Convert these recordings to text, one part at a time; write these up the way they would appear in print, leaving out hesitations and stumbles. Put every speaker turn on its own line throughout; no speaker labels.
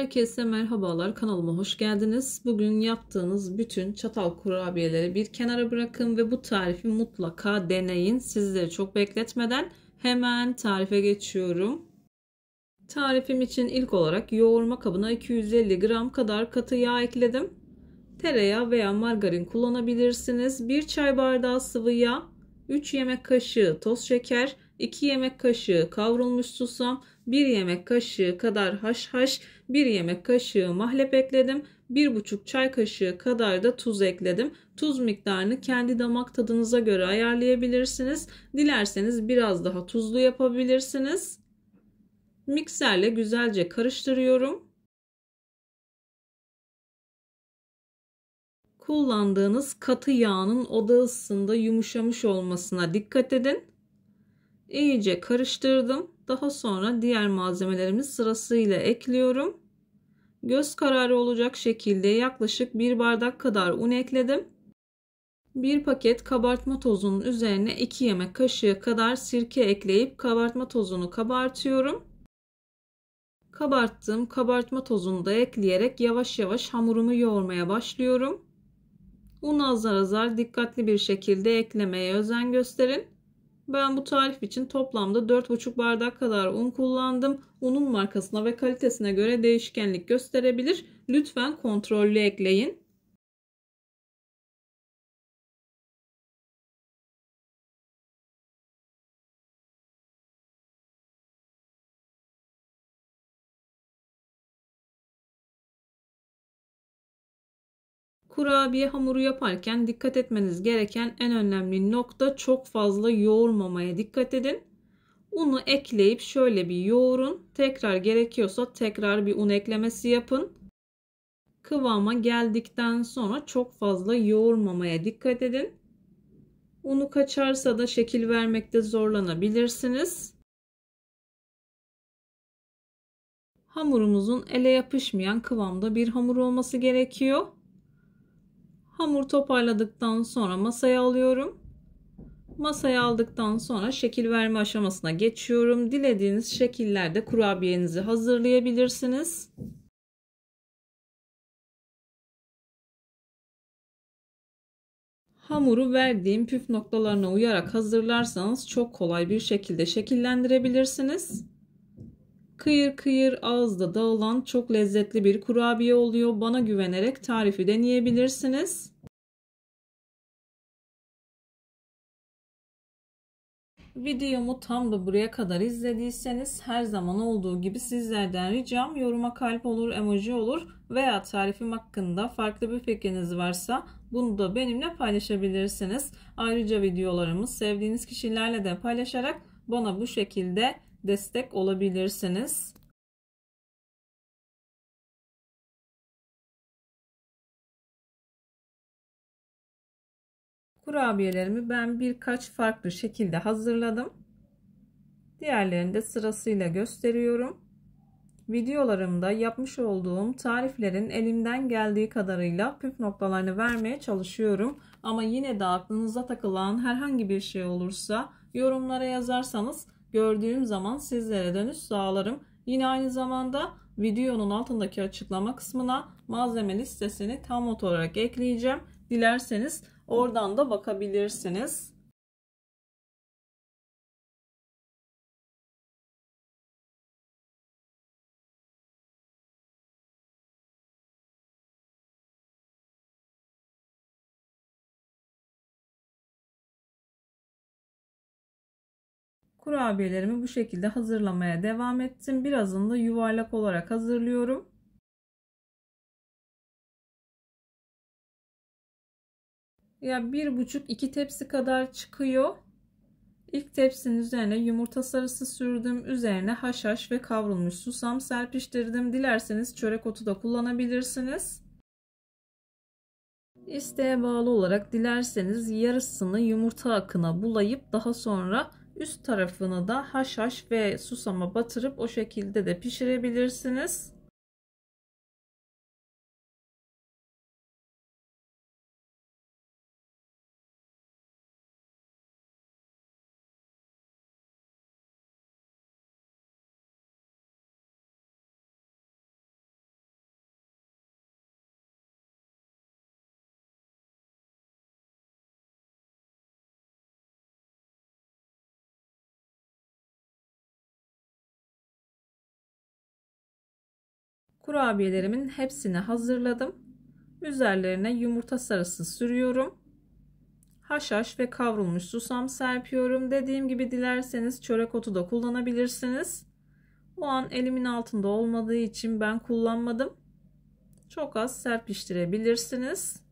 Herkese merhabalar, kanalıma hoş geldiniz. Bugün yaptığınız bütün çatal kurabiyeleri bir kenara bırakın ve bu tarifi mutlaka deneyin. Sizleri çok bekletmeden hemen tarife geçiyorum. Tarifim için ilk olarak yoğurma kabına 250 gram kadar katı yağ ekledim. Tereyağı veya margarin kullanabilirsiniz. 1 çay bardağı sıvı yağ, 3 yemek kaşığı toz şeker, 2 yemek kaşığı kavrulmuş susam, 1 yemek kaşığı kadar haşhaş, 1 yemek kaşığı mahlep ekledim. 1,5 çay kaşığı kadar da tuz ekledim. Tuz miktarını kendi damak tadınıza göre ayarlayabilirsiniz. Dilerseniz biraz daha tuzlu yapabilirsiniz. Mikserle güzelce karıştırıyorum. Kullandığınız katı yağın oda ısısında yumuşamış olmasına dikkat edin. İyice karıştırdım. Daha sonra diğer malzemelerimi sırasıyla ekliyorum. Göz kararı olacak şekilde yaklaşık 1 bardak kadar un ekledim. 1 paket kabartma tozunun üzerine 2 yemek kaşığı kadar sirke ekleyip kabartma tozunu kabartıyorum. Kabarttığım kabartma tozunu da ekleyerek yavaş yavaş hamurumu yoğurmaya başlıyorum. Unu azar azar dikkatli bir şekilde eklemeye özen gösterin. Ben bu tarif için toplamda 4,5 bardak kadar un kullandım. Unun markasına ve kalitesine göre değişkenlik gösterebilir. Lütfen kontrollü ekleyin. Kurabiye hamuru yaparken dikkat etmeniz gereken en önemli nokta çok fazla yoğurmamaya dikkat edin. Unu ekleyip şöyle bir yoğurun. Tekrar gerekiyorsa tekrar bir un eklemesi yapın. Kıvama geldikten sonra çok fazla yoğurmamaya dikkat edin. Unu kaçarsa da şekil vermekte zorlanabilirsiniz. Hamurumuzun ele yapışmayan kıvamda bir hamur olması gerekiyor. Hamur toparladıktan sonra masaya alıyorum. Masaya aldıktan sonra şekil verme aşamasına geçiyorum. Dilediğiniz şekillerde kurabiyenizi hazırlayabilirsiniz. Hamuru verdiğim püf noktalarına uyarak hazırlarsanız çok kolay bir şekilde şekillendirebilirsiniz. Kıyır kıyır ağızda dağılan çok lezzetli bir kurabiye oluyor. Bana güvenerek tarifi deneyebilirsiniz. Videomu tam da buraya kadar izlediyseniz her zaman olduğu gibi sizlerden ricam yoruma kalp olur, emoji olur veya tarifim hakkında farklı bir fikriniz varsa bunu da benimle paylaşabilirsiniz. Ayrıca videolarımı sevdiğiniz kişilerle de paylaşarak bana bu şekilde destek olabilirsiniz. Kurabiyelerimi ben birkaç farklı şekilde hazırladım. Diğerlerini de sırasıyla gösteriyorum. Videolarımda yapmış olduğum tariflerin elimden geldiği kadarıyla püf noktalarını vermeye çalışıyorum. Ama yine de aklınıza takılan herhangi bir şey olursa yorumlara yazarsanız gördüğüm zaman sizlere dönüş sağlarım. Yine aynı zamanda videonun altındaki açıklama kısmına malzeme listesini tam not olarak ekleyeceğim. Dilerseniz oradan da bakabilirsiniz. Kurabiyelerimi bu şekilde hazırlamaya devam ettim. Birazını da yuvarlak olarak hazırlıyorum. Ya 1,5-2 tepsi kadar çıkıyor. İlk tepsinin üzerine yumurta sarısı sürdüm. Üzerine haşhaş ve kavrulmuş susam serpiştirdim. Dilerseniz çörek otu da kullanabilirsiniz. İsteğe bağlı olarak dilerseniz yarısını yumurta akına bulayıp daha sonra üst tarafını da haşhaş ve susama batırıp o şekilde de pişirebilirsiniz. Kurabiyelerimin hepsini hazırladım. Üzerlerine yumurta sarısı sürüyorum. Haşhaş ve kavrulmuş susam serpiyorum. Dediğim gibi dilerseniz çörek otu da kullanabilirsiniz. O an elimin altında olmadığı için ben kullanmadım. Çok az serpiştirebilirsiniz.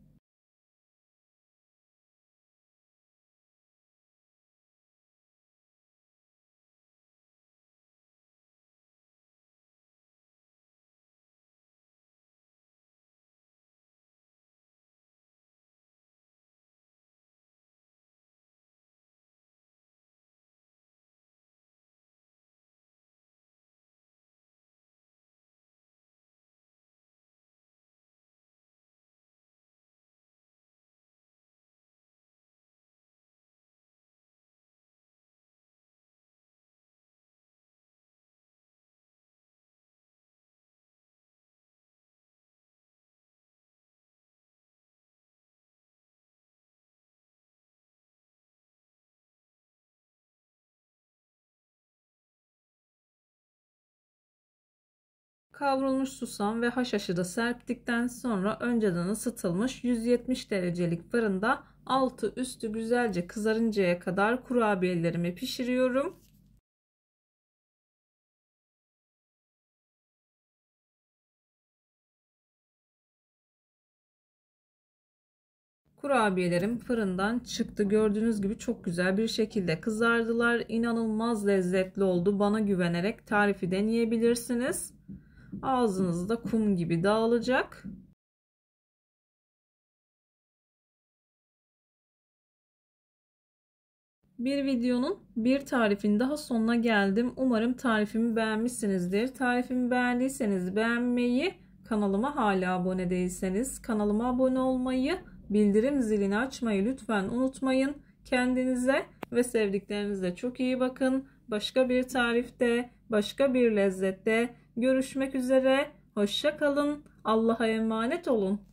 Kavrulmuş susam ve haşhaşı da serptikten sonra önceden ısıtılmış 170 derecelik fırında altı üstü güzelce kızarıncaya kadar kurabiyelerimi pişiriyorum. Kurabiyelerim fırından çıktı. Gördüğünüz gibi çok güzel bir şekilde kızardılar. İnanılmaz lezzetli oldu. Bana güvenerek tarifi deneyebilirsiniz. Ağzınızda kum gibi dağılacak. Bir videonun bir tarifin daha sonuna geldim. Umarım tarifimi beğenmişsinizdir. Tarifimi beğendiyseniz beğenmeyi, kanalıma hala abone değilseniz kanalıma abone olmayı, bildirim zilini açmayı lütfen unutmayın. Kendinize ve sevdiklerinize çok iyi bakın. Başka bir tarifte, başka bir lezzette görüşmek üzere. Hoşça kalın. Allah'a emanet olun.